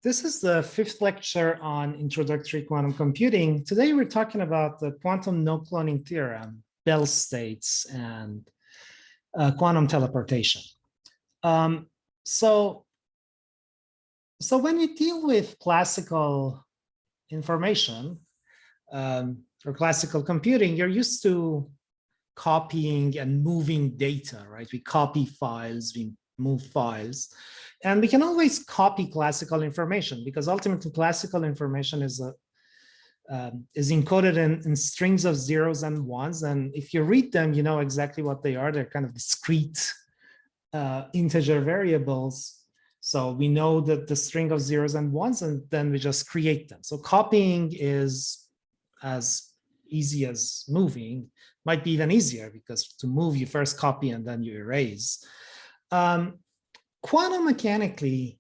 This is the 5th lecture on introductory quantum computing. Today we're talking about the quantum no-cloning theorem, Bell states, and quantum teleportation. So when you deal with classical information or classical computing, you're used to copying and moving data, right? We copy files, we move files, and we can always copy classical information because ultimately classical information is encoded in strings of zeros and ones, and if you read them, you know exactly what they are. They're kind of discrete integer variables. So we know that the string of zeros and ones, and then we just create them. So copying is as easy as moving, might be even easier because to move you first copy and then you erase. Quantum mechanically,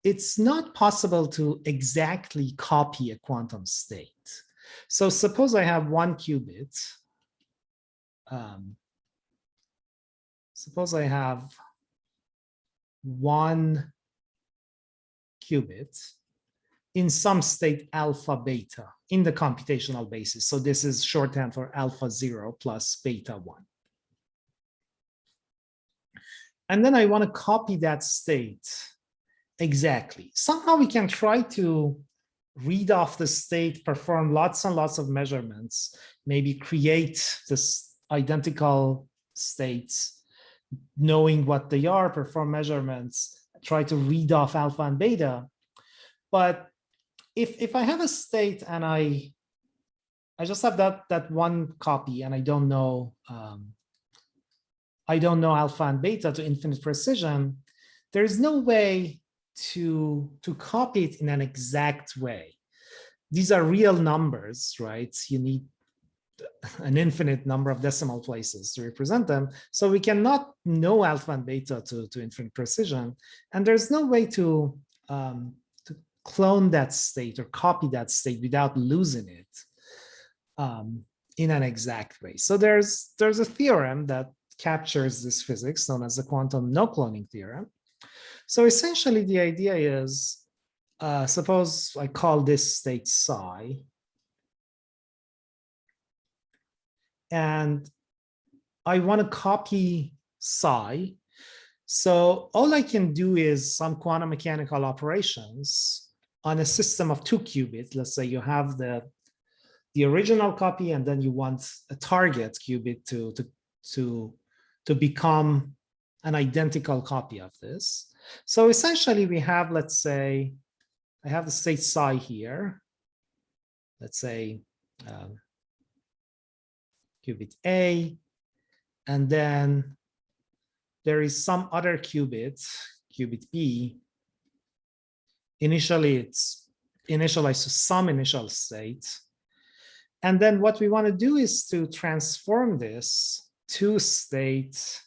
it's not possible to exactly copy a quantum state. So suppose I have one qubit. Suppose I have one qubit in some state alpha beta in the computational basis. So this is shorthand for alpha 0 plus beta 1. And then I want to copy that state exactly. Somehow we can try to read off the state, perform lots and lots of measurements, maybe create this identical states, knowing what they are, perform measurements, try to read off alpha and beta. But if I have a state and I just have that one copy and I don't know alpha and beta to infinite precision, there is no way to copy it in an exact way. These are real numbers, right? You need an infinite number of decimal places to represent them. So we cannot know alpha and beta to infinite precision. And there's no way to clone that state or copy that state without losing it in an exact way. So there's a theorem that captures this physics known as the quantum no-cloning theorem. So essentially the idea is, suppose I call this state psi, and I want to copy psi. So all I can do is some quantum mechanical operations on a system of 2 qubits. Let's say you have the original copy, and then you want a target qubit to become an identical copy of this. So essentially we have, let's say, I have the state psi here. Let's say qubit A, and then there is some other qubit B. Initially, it's initialized to some initial state. And then what we want to do is to transform this to state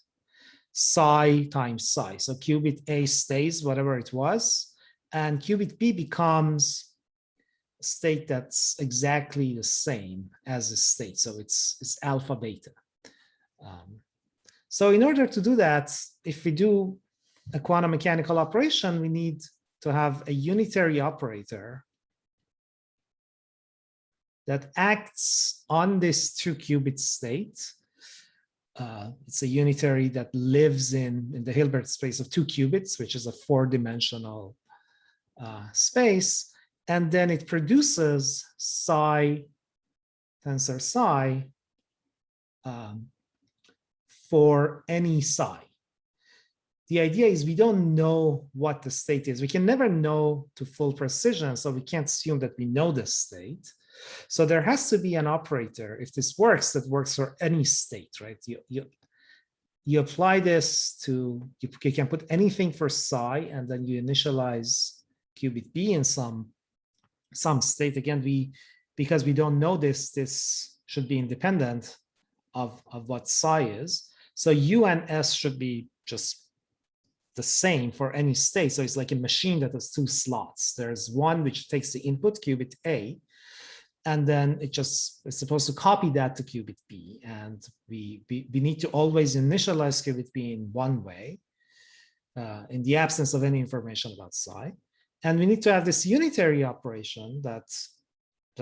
psi times psi. So qubit A stays whatever it was, and qubit B becomes a state that's exactly the same as the state. So it's alpha beta. So in order to do that, if we do a quantum mechanical operation, we need to have a unitary operator that acts on this 2 qubit state. It's a unitary that lives in the Hilbert space of 2 qubits, which is a 4-dimensional space. And then it produces psi, tensor psi, for any psi. The idea is we don't know what the state is. We can never know to full precision, so we can't assume that we know the state. So there has to be an operator, if this works, that works for any state, right? You apply this to, you can put anything for psi, and then you initialize qubit B in some state. Again, because we don't know this should be independent of what psi is. So U and S should be just the same for any state. So it's like a machine that has 2 slots. There's one which takes the input qubit A, and then it's supposed to copy that to qubit B. And we need to always initialize qubit B in one way, in the absence of any information about psi. And we need to have this unitary operation that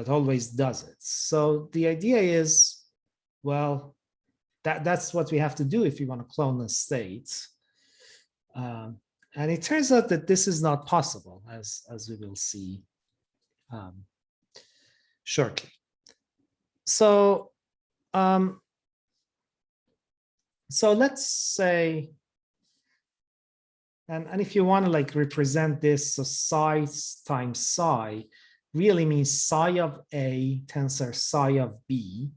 always does it. So the idea is, well, that's what we have to do if we want to clone a state. And it turns out that this is not possible, as we will see shortly. So, so let's say, and if you want to like represent this, so psi times psi really means psi of A tensor psi of B,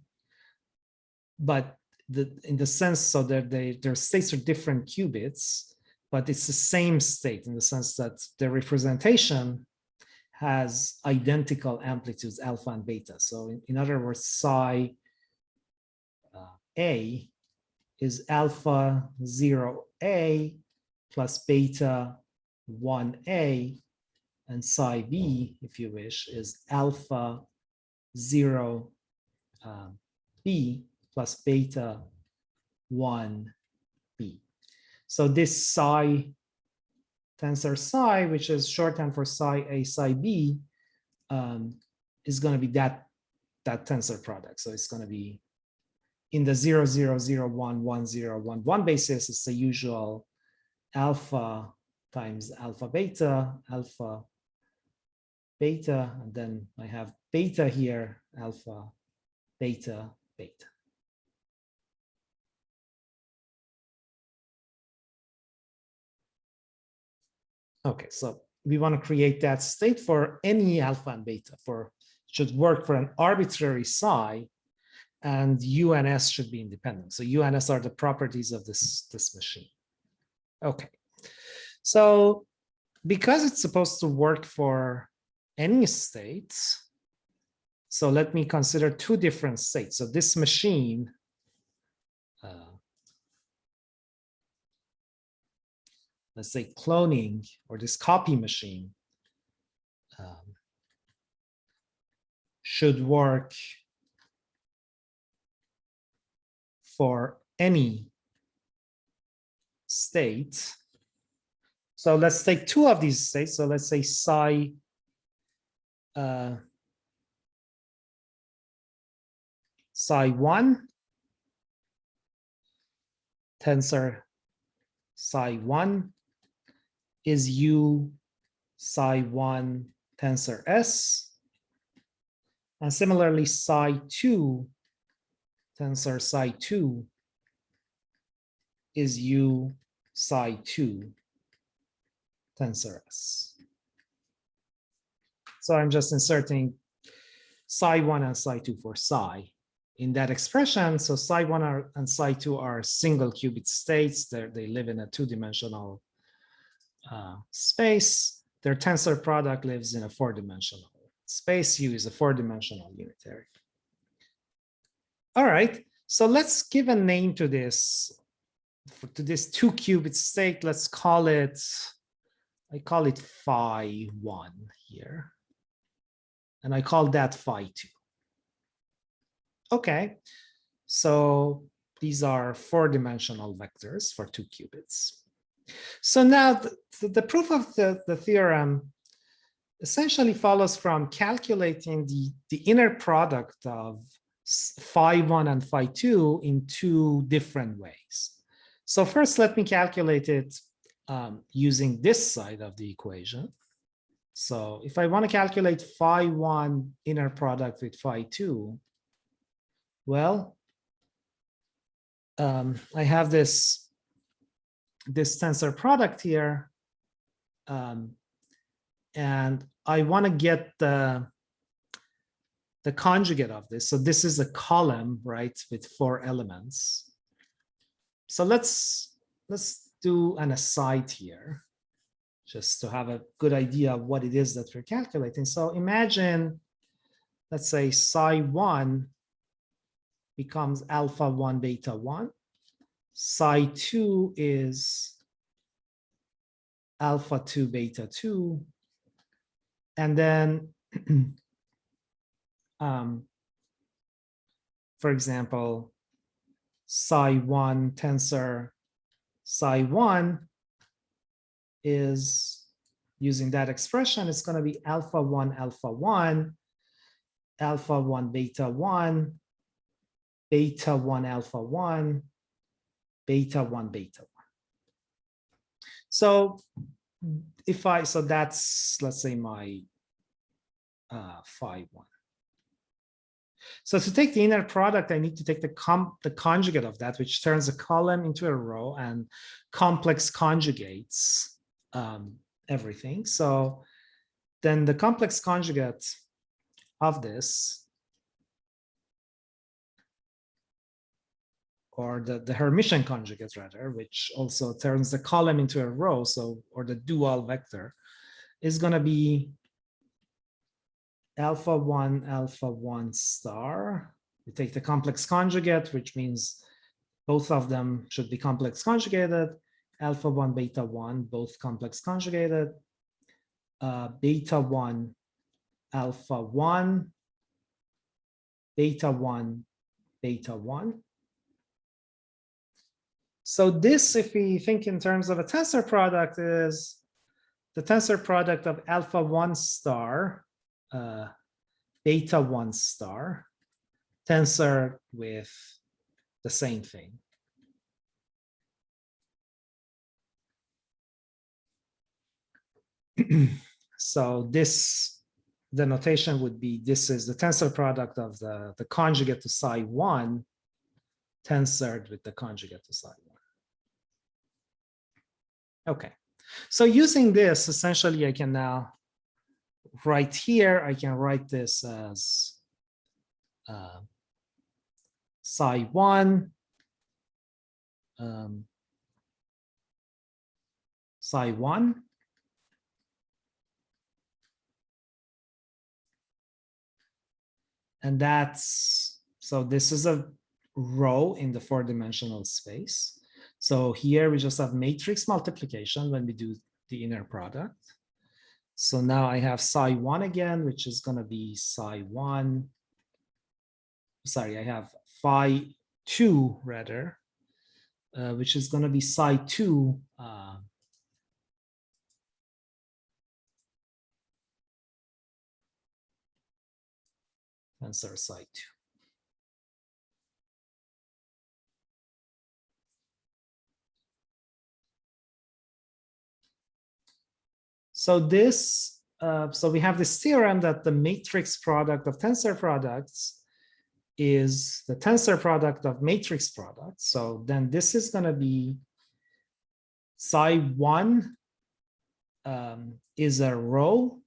but in the sense so that their states are different qubits, but it's the same state in the sense that the representation has identical amplitudes alpha and beta. So in other words, psi A is alpha 0A plus beta 1A, and psi B, if you wish, is alpha 0 B plus beta 1 B. So this psi tensor psi, which is shorthand for psi A psi B, is going to be that tensor product. So it's going to be in the 0, 0, 0, 1, 1, 0, 1, 1 basis. It's the usual alpha times alpha beta, and then I have beta here, alpha beta beta. Okay, so we want to create that state for any alpha and beta. Should work for an arbitrary psi, and U and S should be independent. So U and S are the properties of this machine. Okay, so because it's supposed to work for any state, so let me consider two different states. So this machine, let's say cloning, or this copy machine, should work for any state. So let's take two of these states. So let's say psi psi 1 tensor psi 1 is U psi 1 tensor S. And similarly, psi 2 tensor psi 2 is U psi 2 tensor S. So I'm just inserting psi 1 and psi 2 for psi in that expression. So psi 1 and psi 2 are single qubit states. They live in a two-dimensional space. Their tensor product lives in a four-dimensional space. U is a four-dimensional unitary. All right, so let's give a name to this two-qubit state. Let's call it, I call it phi 1 here. And I call that phi 2. Okay, so these are four-dimensional vectors for 2 qubits. So now the proof of the theorem essentially follows from calculating the inner product of phi 1 and phi 2 in two different ways. So first, let me calculate it using this side of the equation. So if I want to calculate phi 1 inner product with phi 2, well, I have this tensor product here, and I want to get the conjugate of this. So this is a column, right, with 4 elements. So let's do an aside here, just to have a good idea of what it is that we're calculating. So imagine, let's say psi 1 becomes alpha 1 beta 1. Psi 2 is alpha 2 beta 2. And then, for example, psi 1 tensor psi 1 is using that expression, it's going to be alpha 1, alpha 1, alpha 1, beta 1, beta 1, alpha 1, beta 1, beta 1. So so that's, let's say, my phi 1. So to take the inner product, I need to take the conjugate of that, which turns a column into a row and complex conjugates everything. So then the complex conjugate of this, or the Hermitian conjugate rather, which also turns the column into a row, so, or the dual vector, is going to be alpha 1 star. We take the complex conjugate, which means both of them should be complex conjugated. Alpha 1, beta 1, both complex conjugated. Beta 1, alpha 1, beta 1, beta 1. So this, if we think in terms of a tensor product, is the tensor product of alpha 1 star, beta 1 star, tensor with the same thing. So this, the notation would be, this is the tensor product of the conjugate to psi 1 tensored with the conjugate to psi 1. Okay, so using this, essentially I can now write here, I can write this as psi 1 psi 1 and that's, so this is a row in the 4-dimensional space. So here we just have matrix multiplication when we do the inner product. So now I have psi 1 again, which is going to be psi 1. Sorry, I have phi 2 rather, which is going to be psi 2 tensor psi 2. So this, so we have this theorem that the matrix product of tensor products is the tensor product of matrix products. So then this is going to be psi 1 is a row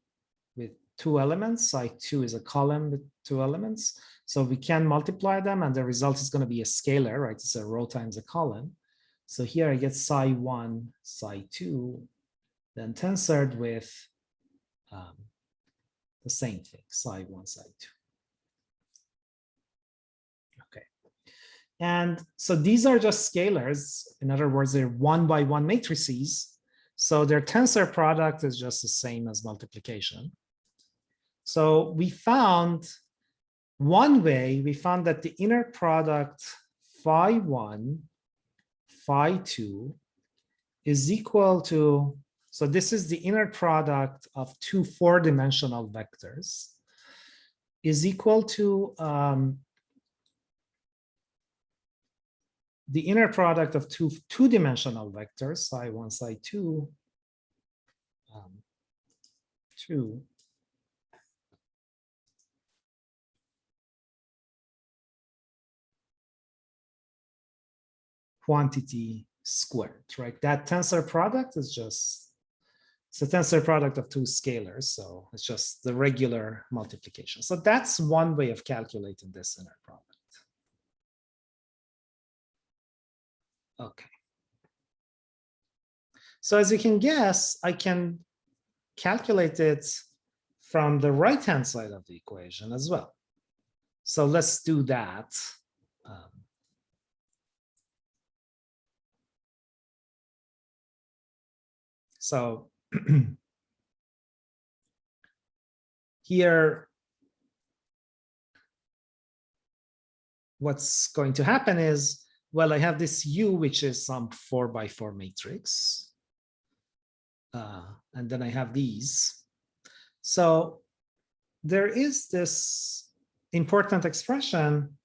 with 2 elements. Psi 2 is a column with 2 elements. So we can multiply them and the result is going to be a scalar, right? It's a row times a column. So here I get psi 1, psi 2, then tensored with the same thing, psi 1, psi 2. Okay. And so these are just scalars. In other words, they're 1-by-1 matrices. So their tensor product is just the same as multiplication. So we found one way, we found that the inner product phi 1, phi 2 is equal to, so this is the inner product of 2 4-dimensional vectors, is equal to the inner product of 2 2-dimensional vectors, psi 1, psi 2, 2, quantity squared, right? That tensor product is just, it's a tensor product of 2 scalars, so it's just the regular multiplication. So that's one way of calculating this inner product. Okay. So as you can guess, I can calculate it from the right-hand side of the equation as well. So let's do that. So here, what's going to happen is, well, I have this U, which is some 4-by-4 matrix. and then I have these. So there is this important expression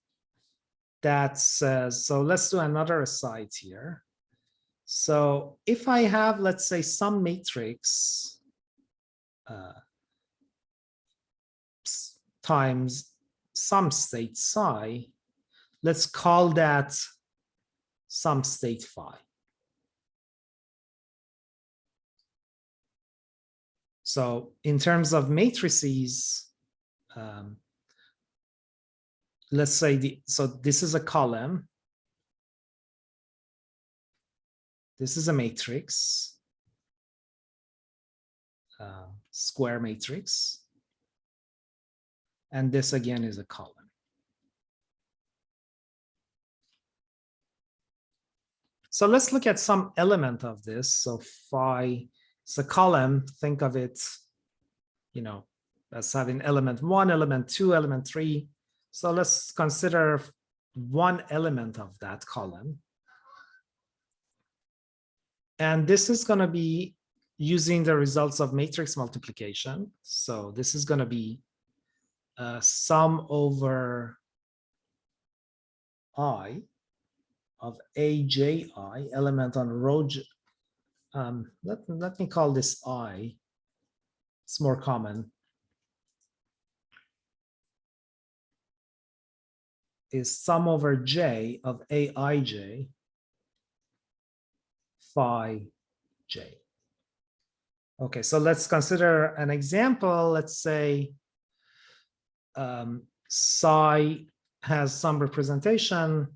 that says, so let's do another aside here. So if I have, let's say, some matrix times some state psi, let's call that some state phi. So in terms of matrices, let's say so this is a column. This is a matrix, square matrix. And this again is a column. So let's look at some element of this. So phi is a column. Think of it, as having element 1, element 2, element 3. So let's consider one element of that column. And this is going to be using the results of matrix multiplication. So this is going to be sum over I of AJI, element on row. Let me call this I. It's more common. Is sum over J of AIJ phi J. Okay, so let's consider an example. Let's say psi has some representation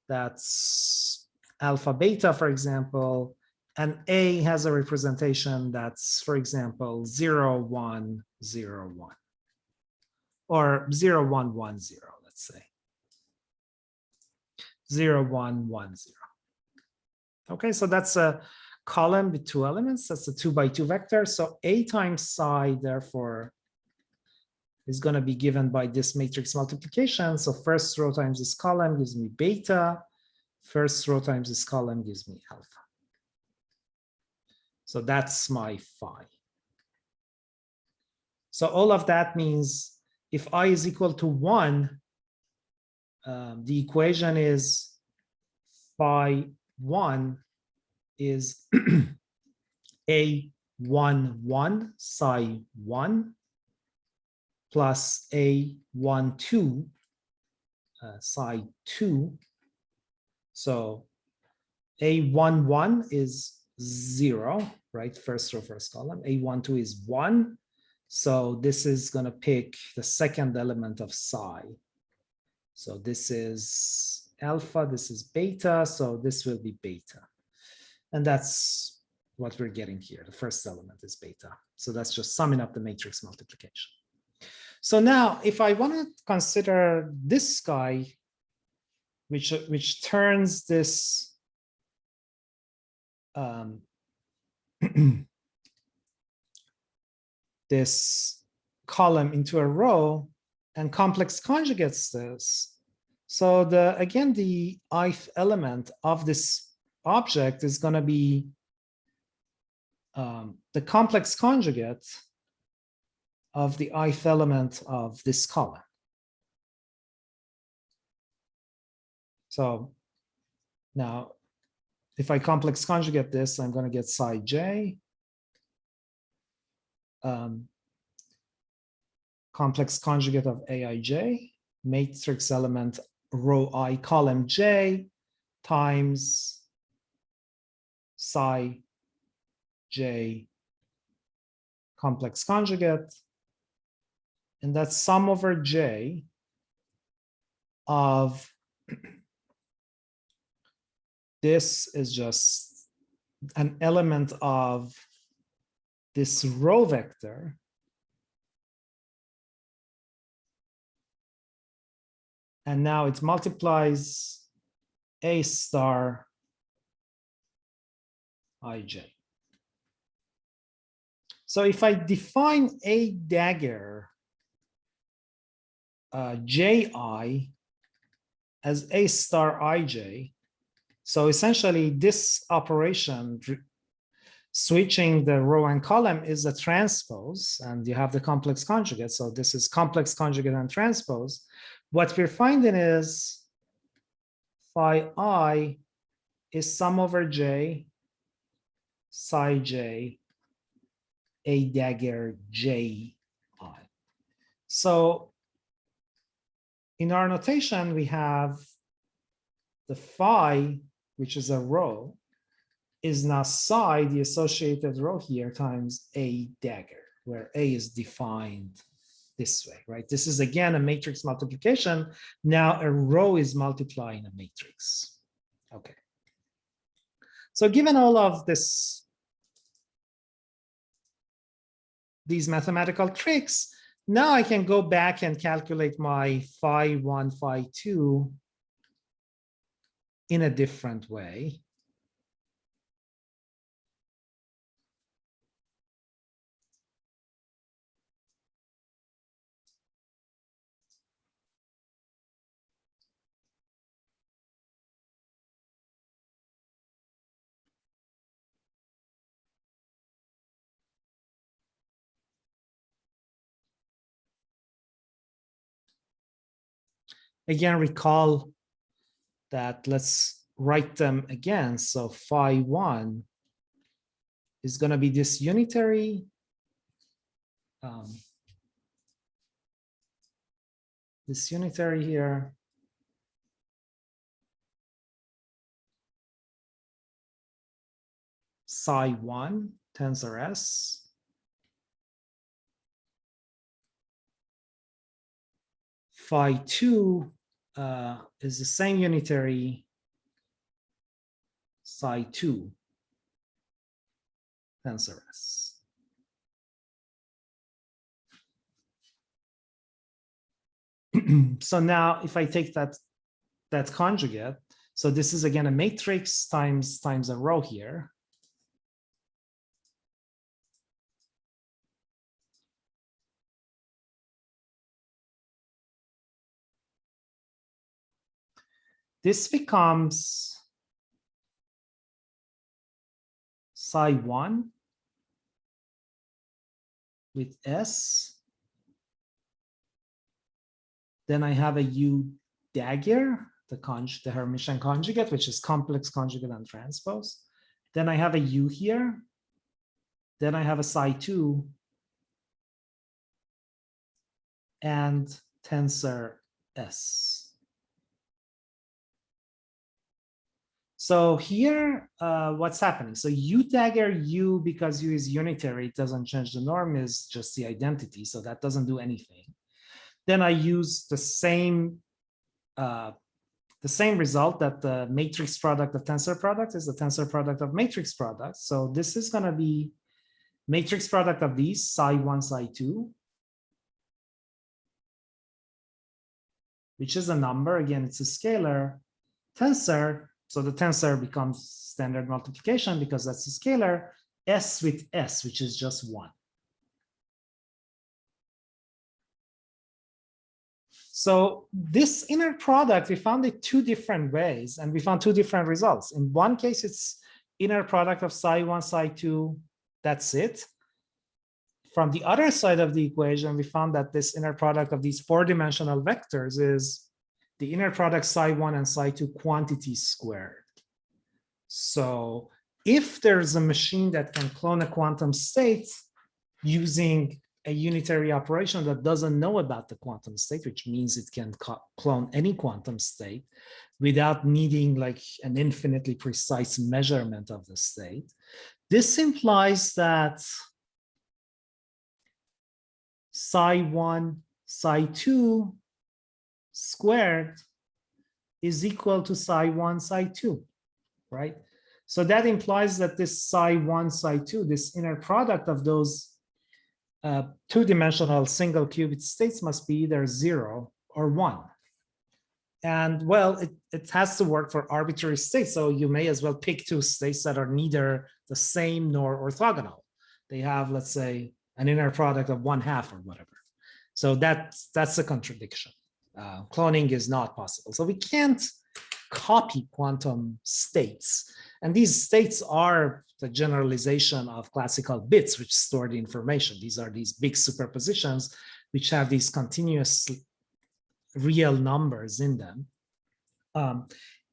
that's alpha beta, for example, and A has a representation that's, for example, 0, 1, 0, 1, or 0, 1, 1, 0, let's say. 0, 1, 1, 0. Okay, so that's a column with 2 elements. That's a 2 by 2 vector. So A times psi, therefore, is going to be given by this matrix multiplication. So first row times this column gives me beta. First row times this column gives me alpha. So that's my phi. So all of that means if I is equal to 1, the equation is phi 1 is A11 psi 1 plus A12 psi 2. So A11 is 0, right? First row, first column. A12 is 1. So this is going to pick the second element of psi. So this is alpha, this is beta, so this will be beta. And that's what we're getting here. The first element is beta. So that's just summing up the matrix multiplication. So now, if I want to consider this guy, which turns this this column into a row and complex conjugates this. So again, the ith element of this object is going to be the complex conjugate of the ith element of this column. So now, if I complex conjugate this, I'm going to get psi j. Complex conjugate of aij, matrix element row I column j times psi j complex conjugate. And that's sum over j of this is just an element of this row vector. And now it multiplies A star ij. So if I define A dagger ji as A star ij, so essentially this operation, switching the row and column is a transpose, and you have the complex conjugate. So this is complex conjugate and transpose. What we're finding is phi I is sum over j, psi j, a dagger j I. So in our notation, we have the phi, which is a row, is now psi, the associated row here, times a dagger, where a is defined this way, right? This is again a matrix multiplication. Now a row is multiplying a matrix. Okay. So given all of this, these mathematical tricks, now I can go back and calculate my phi 1, phi 2 in a different way. Again, recall that let's write them again. So phi 1 is going to be this unitary here. Psi 1 tensor S. Phi 2 is the same unitary psi 2 tensor S. So now if I take that conjugate, so this is again a matrix times a row here. This becomes psi 1 with S. Then I have a U dagger, the Hermitian conjugate, which is complex conjugate and transpose. Then I have a U here. Then I have a psi 2 and tensor S. So here, what's happening? So U dagger U, because U is unitary, it doesn't change the norm, is just the identity. So that doesn't do anything. Then I use the same result, that the matrix product of tensor product is the tensor product of matrix product. So this is going to be matrix product of these, psi 1, psi 2, which is a number. Again, it's a scalar tensor. So the tensor becomes standard multiplication because that's a scalar, S with S, which is just 1. So this inner product, we found it 2 different ways, and we found 2 different results. In one case, it's inner product of psi 1, psi 2. That's it. From the other side of the equation, we found that this inner product of these 4-dimensional vectors is the inner product psi 1 and psi 2 quantity squared. So if there's a machine that can clone a quantum state using a unitary operation that doesn't know about the quantum state, which means it can clone any quantum state without needing like an infinitely precise measurement of the state, this implies that psi 1, psi 2 squared is equal to psi 1, psi 2, right? So that implies that this psi 1, psi 2, this inner product of those 2-dimensional single qubit states must be either 0 or 1. And well, it has to work for arbitrary states. So you may as well pick 2 states that are neither the same nor orthogonal. They have, let's say, an inner product of 1/2 or whatever. So that's a contradiction. Cloning is not possible. So we can't copy quantum states. And these states are the generalization of classical bits, which store the information. These are these big superpositions, which have these continuous real numbers in them.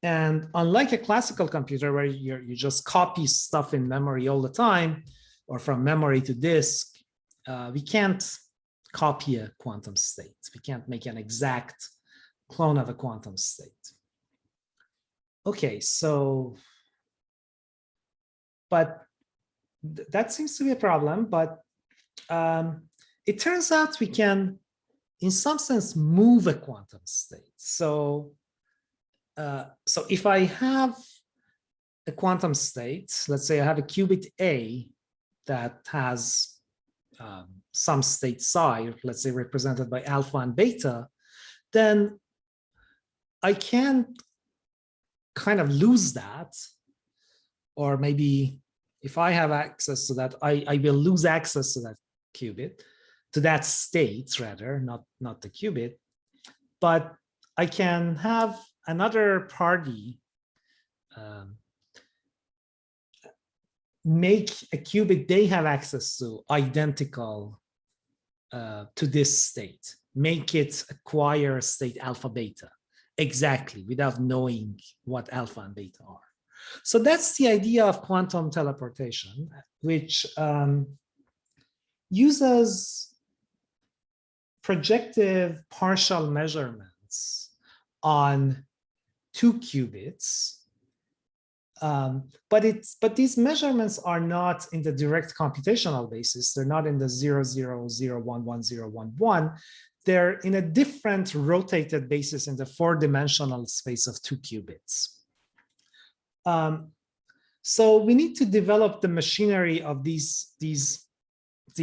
And unlike a classical computer where you just copy stuff in memory all the time, or from memory to disk, we can't copy a quantum state. We can't make an exact clone of a quantum state. Okay, so, but that seems to be a problem, but it turns out we can, in some sense, move a quantum state. So if I have a quantum state, let's say I have a qubit A that has some state psi, let's say represented by alpha and beta, then I can kind of lose that. Or maybe if I have access to that, I will lose access to that qubit, to that state rather, not the qubit. But I can have another party make a qubit they have access to identical to this state, make it acquire state alpha beta exactly without knowing what alpha and beta are. So that's the idea of quantum teleportation, which uses projective partial measurements on two qubits. But these measurements are not in the direct computational basis. They're not in the 0,0,0,1,1,0,1,1. They're in a different rotated basis in the four-dimensional space of two qubits. So we need to develop the machinery of these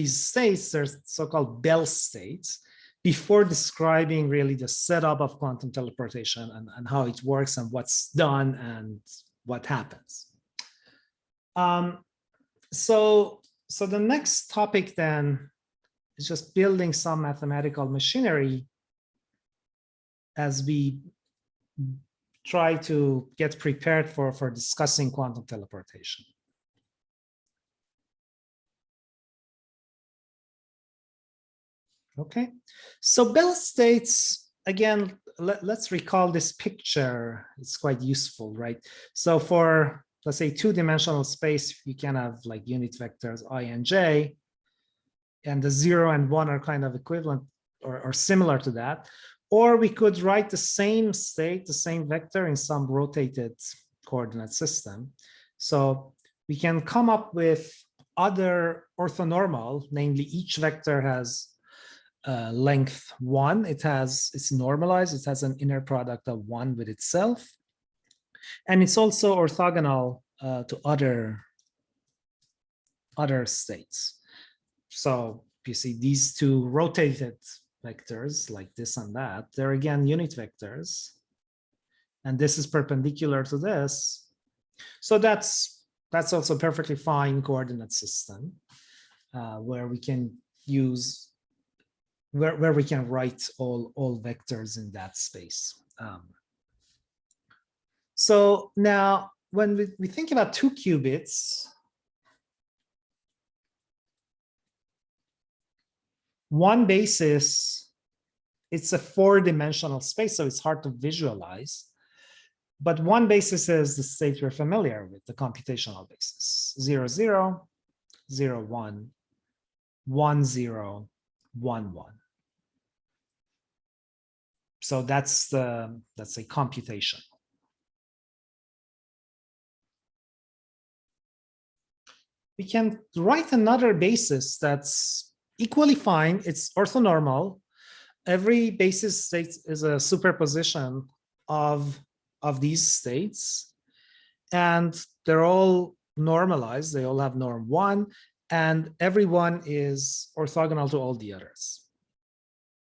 states, they're so-called Bell states, before describing really the setup of quantum teleportation and how it works and what's done and what happens. So the next topic then is just building some mathematical machinery as we try to get prepared for discussing quantum teleportation. Okay, so Bell states, again, let's recall this picture. It's quite useful, right? So for, let's say, two-dimensional space, you can have like unit vectors I and j, and the 0 and 1 are kind of equivalent or similar to that. Or we could write the same state, the same vector in some rotated coordinate system. So we can come up with other orthonormal, namely each vector has length 1. It's normalized. It has an inner product of 1 with itself. And it's also orthogonal to other states. So you see these two rotated vectors like this and that, they're again unit vectors. And this is perpendicular to this. So that's also perfectly fine coordinate system where we can use where we can write all vectors in that space. So now when we think about two qubits, one basis, it's a four-dimensional space, so it's hard to visualize. But one basis is the state we're familiar with, the computational basis, 0, 0, 0, 1, 1, 0, 1, 1. So that's the, let's say, computation. We can write another basis that's equally fine. It's orthonormal. Every basis state is a superposition of these states. And they're all normalized. They all have norm 1. And every one is orthogonal to all the others.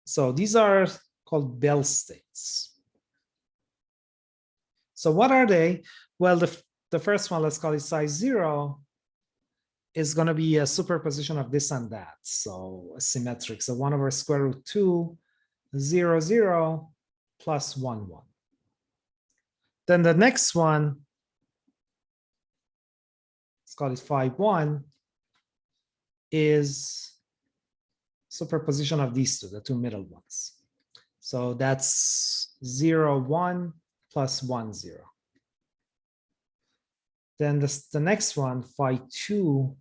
So these are called Bell states. So what are they? Well, the first one, let's call it size 0, is going to be a superposition of this and that. So symmetric. So 1 over square root 2, 0, 0, plus 1, 1. Then the next one, let's call it phi 1, is superposition of these two, the two middle ones. So that's 0, 1 plus 1, 0. Then the next one, phi 2,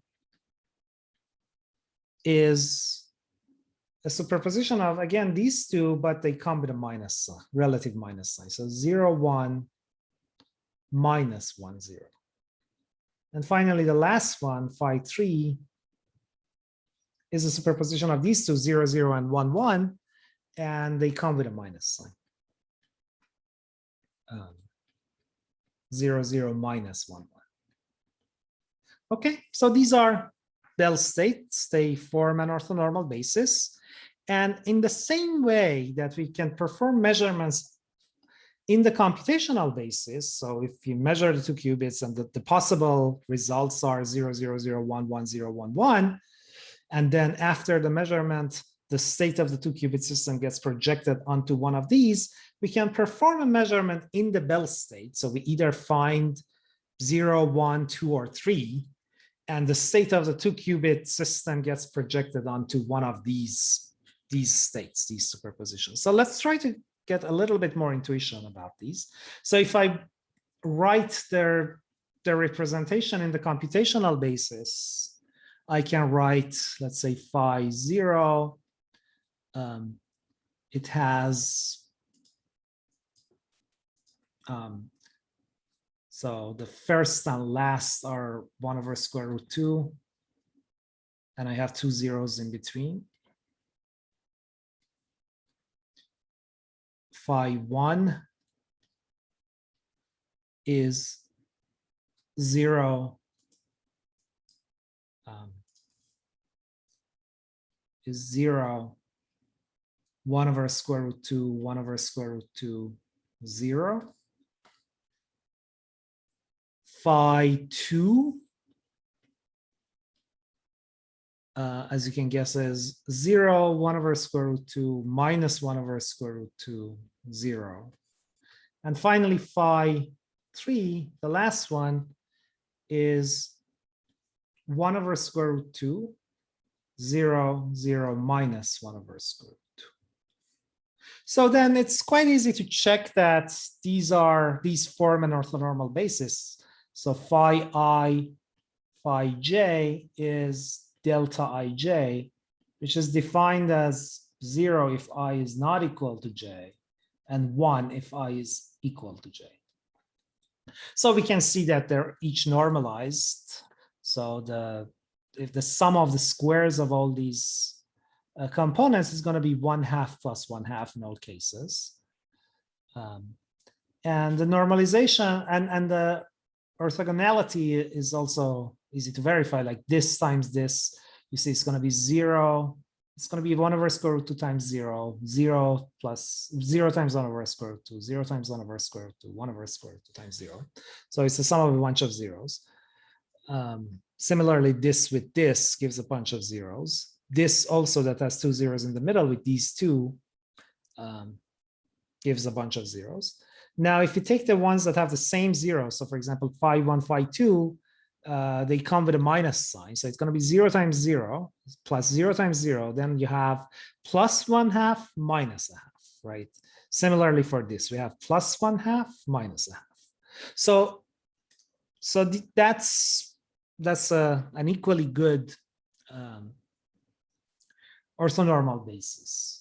is a superposition of, again, these two, but they come with a minus sign, relative minus sign. So 0, 1 minus 1, 0. And finally, the last one, phi 3, is a superposition of these two, 0, 0, and 1, 1, and they come with a minus sign. 0, 0, minus 1, 1. Okay, so these are Bell states. They form an orthonormal basis. And in the same way that we can perform measurements in the computational basis, so if you measure the two qubits and the possible results are 0, 0, 0, 1, 1, 0, 1, 1, and then after the measurement, the state of the two qubit system gets projected onto one of these, we can perform a measurement in the Bell state. So we either find 0, 1, 2, or 3, and the state of the two qubit system gets projected onto one of these states, these superpositions. So let's try to get a little bit more intuition about these. So if I write their representation in the computational basis, I can write, let's say, phi 0. It has, so the first and last are 1 over square root 2, and I have two zeros in between. Phi 1 is 0, 1 over square root 2, 1 over square root 2, 0. Phi 2, as you can guess, is 0, 1 over square root 2, minus 1 over square root 2, 0. And finally, phi 3, the last one, is 1 over square root 2, 0, 0, minus 1 over square root 2. So then it's quite easy to check that these form an orthonormal basis. So phi I, phi j is delta ij, which is defined as 0 if I is not equal to j, and 1 if I is equal to j. So we can see that they're each normalized. So if the sum of the squares of all these components is going to be 1/2 plus 1/2 in all cases. And the normalization and the orthogonality is also easy to verify, like this times this, you see it's going to be 0. It's going to be 1 over square root 2 times 0, 0 plus 0 times 1 over square root 2, 0 times 1 over square root 2, 1 over square root 2 times 0. So it's the sum of a bunch of zeros. Similarly, this with this gives a bunch of zeros. This also that has two zeros in the middle with these two gives a bunch of zeros. Now, if you take the ones that have the same zero, so for example, phi 1, phi 2, they come with a minus sign. So it's going to be 0 times 0 plus 0 times 0. Then you have plus 1/2 minus 1/2, right? Similarly for this, we have plus 1/2 minus 1/2. So that's an equally good orthonormal basis.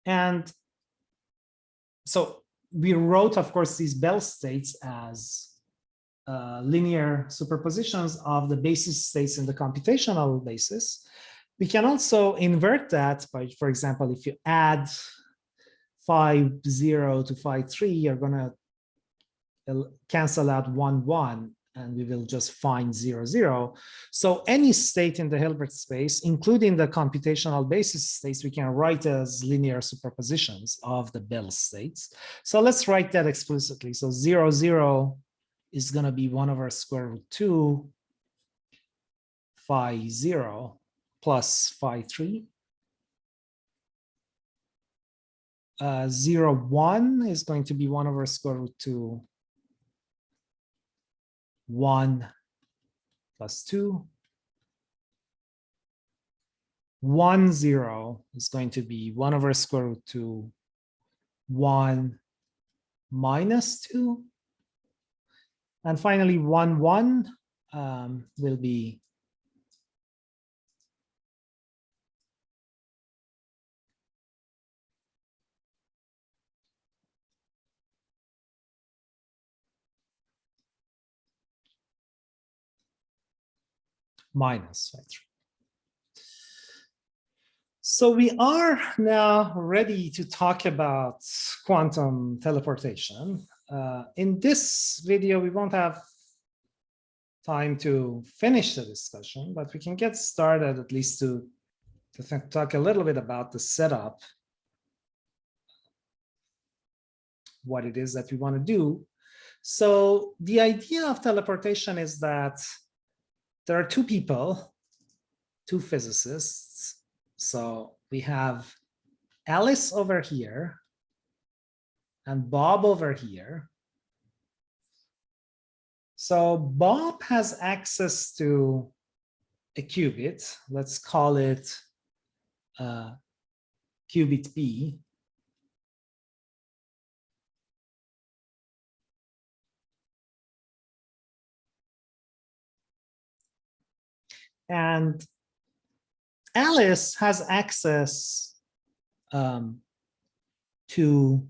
And so we wrote, of course, these Bell states as linear superpositions of the basis states in the computational basis. We can also invert that by, for example, if you add phi 0 to phi 3, you're going to cancel out 1, 1, and we will just find 0, 0. So any state in the Hilbert space, including the computational basis states, we can write as linear superpositions of the Bell states. So let's write that explicitly. So 0, 0 is going to be 1 over square root 2 phi 0 plus phi 3. 0, 1 is going to be 1 over square root 2, 1 plus 2. 1, 0 is going to be 1 over square root 2, 1 minus 2. And finally, 1, 1 will be minus 3. So we are now ready to talk about quantum teleportation. In this video, we won't have time to finish the discussion, but we can get started at least to talk a little bit about the setup, what it is that we want to do. So the idea of teleportation is that there are two people, two physicists. So we have Alice over here and Bob over here. So Bob has access to a qubit. Let's call it qubit B. And Alice has access to 2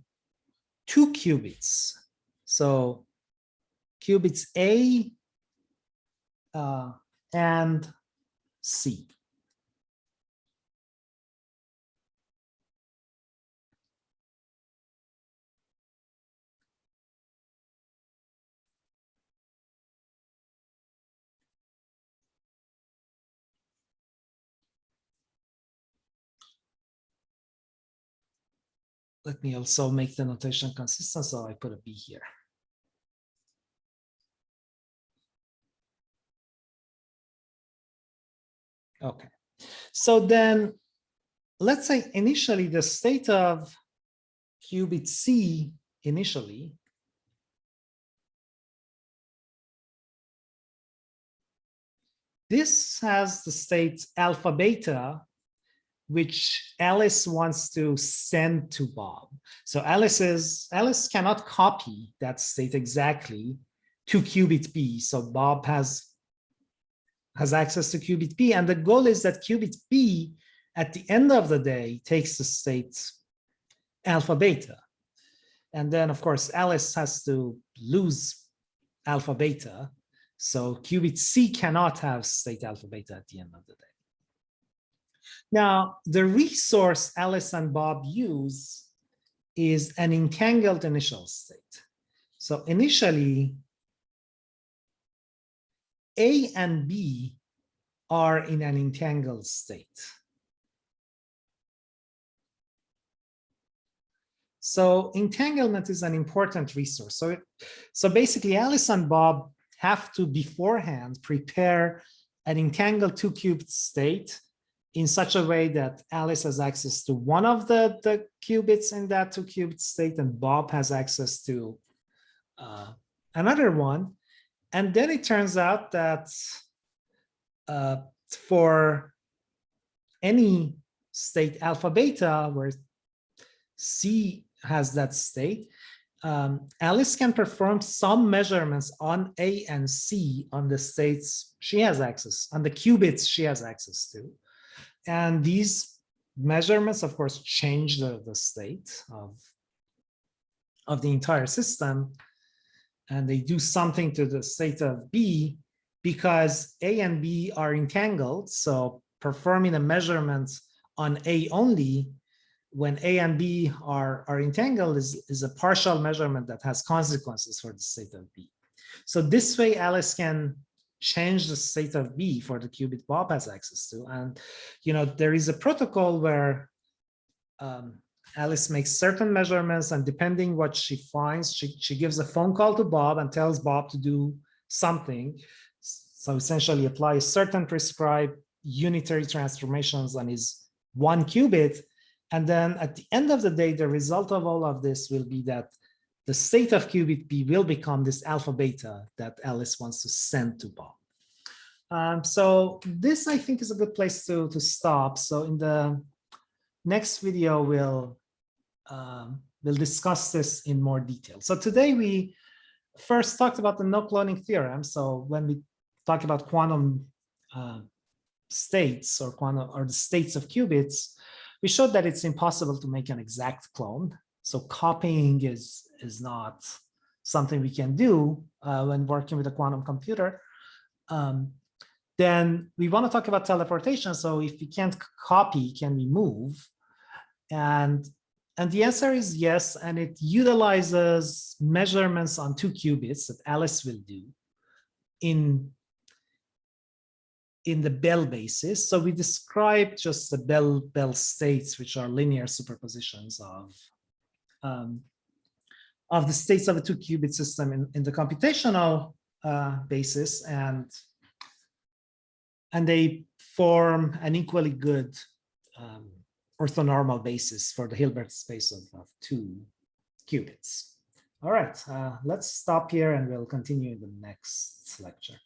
qubits. So qubits A and C. Let me also make the notation consistent, so I put a B here. Okay, so then let's say initially the state of qubit C initially this has the state alpha beta, which Alice wants to send to Bob. So Alice cannot copy that state exactly to qubit B. So Bob has access to qubit B, and the goal is that qubit B at the end of the day takes the state alpha beta. And then of course Alice has to lose alpha beta. So qubit C cannot have state alpha beta at the end of the day. Now, the resource Alice and Bob use is an entangled initial state. So initially, A and B are in an entangled state. So entanglement is an important resource. So basically, Alice and Bob have to beforehand prepare an entangled 2-qubit state in such a way that Alice has access to one of the qubits in that 2-qubit state, and Bob has access to another one. And then it turns out that for any state alpha beta, where C has that state, Alice can perform some measurements on A and C on the states she has access, on the qubits she has access to. And these measurements, of course, change the state of the entire system. And they do something to the state of B because A and B are entangled. So performing a measurement on A only when A and B are entangled is a partial measurement that has consequences for the state of B. So this way, Alice can change the state of B for the qubit Bob has access to. And there is a protocol where Alice makes certain measurements, and depending what she finds, she gives a phone call to Bob and tells Bob to do something. So essentially apply certain prescribed unitary transformations on his one qubit, And then at the end of the day, the result of all of this will be that the state of qubit B will become this alpha beta that Alice wants to send to Bob. So this, I think, is a good place to stop. So in the next video, we'll discuss this in more detail. So today we first talked about the no cloning theorem. So when we talk about quantum states or the states of qubits, we showed that it's impossible to make an exact clone. So copying is not something we can do when working with a quantum computer. Then we want to talk about teleportation. So if we can't copy, can we move? And the answer is yes, and it utilizes measurements on 2 qubits that Alice will do in the Bell basis. So we described just the Bell states, which are linear superpositions of the states of a 2 qubit system in the computational basis, and they form an equally good orthonormal basis for the Hilbert space of 2 qubits. All right, let's stop here and we'll continue in the next lecture.